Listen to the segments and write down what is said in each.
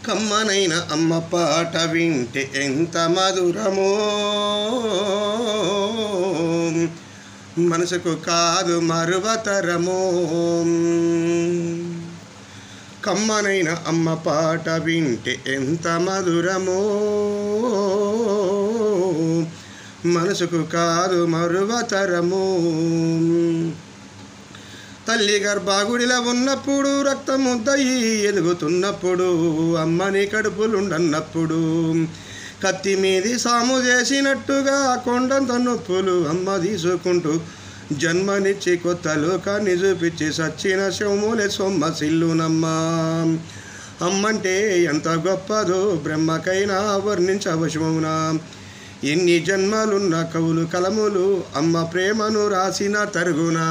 కమ్మనైన అమ్మ పాట వింటే ఎంత మధురమో, మనసుకు కాదు మరువతరమో. కమ్మనైన అమ్మ పాట వింటే ఎంత మధురమో, మనసుకు కాదు మరువతరము. తల్లి గర్భాగుడిలో ఉన్నప్పుడు, రక్తముద్దయి ఎదుగుతున్నప్పుడు, అమ్మని కడుపులుండన్నప్పుడు, కత్తి మీది సాము చేసినట్టుగా కొండంత నొప్పులు అమ్మ తీసుకుంటూ జన్మనిచ్చి కొత్త లోకాన్ని చూపించి సచ్చిన శవములే సొమ్మ సిల్లునమ్మా. అమ్మంటే ఎంత గొప్పదో బ్రహ్మకైనా వర్ణించవశమునా. ఎన్ని జన్మలున్న కవులు కలములు అమ్మ ప్రేమను రాసిన తరుగునా.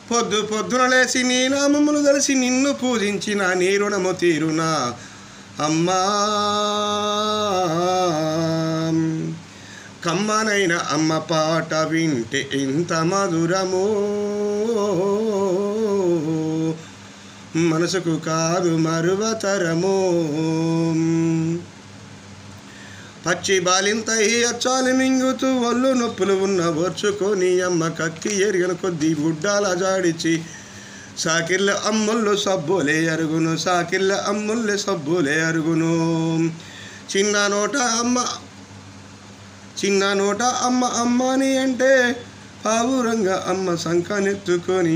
పొద్దు పొద్దున లేచి నీ నామములు తెలిసి నిన్ను పూజించిన నీ రుణము తీరునా అమ్మా. కమ్మనైన అమ్మ పాట వింటే ఎంత మధురమో, మనసుకు కాదు మరువతరమో. పచ్చి బాలింతై అచ్చాలు మింగుతూ ఒళ్ళు నొప్పులు ఉన్న ఓర్చుకొని అమ్మ కక్కి ఎరిగిన కొద్దీ గుడ్డాల జాడిచి సాకిళ్ళ అమ్ముళ్ళు సబ్బులే అరుగును, సాకిళ్ళ అమ్ముళ్ళే సబ్బులే అరుగును. చిన్న నోట అమ్మ అమ్మని అంటే పావురంగా అమ్మ సంకనెత్తుకొని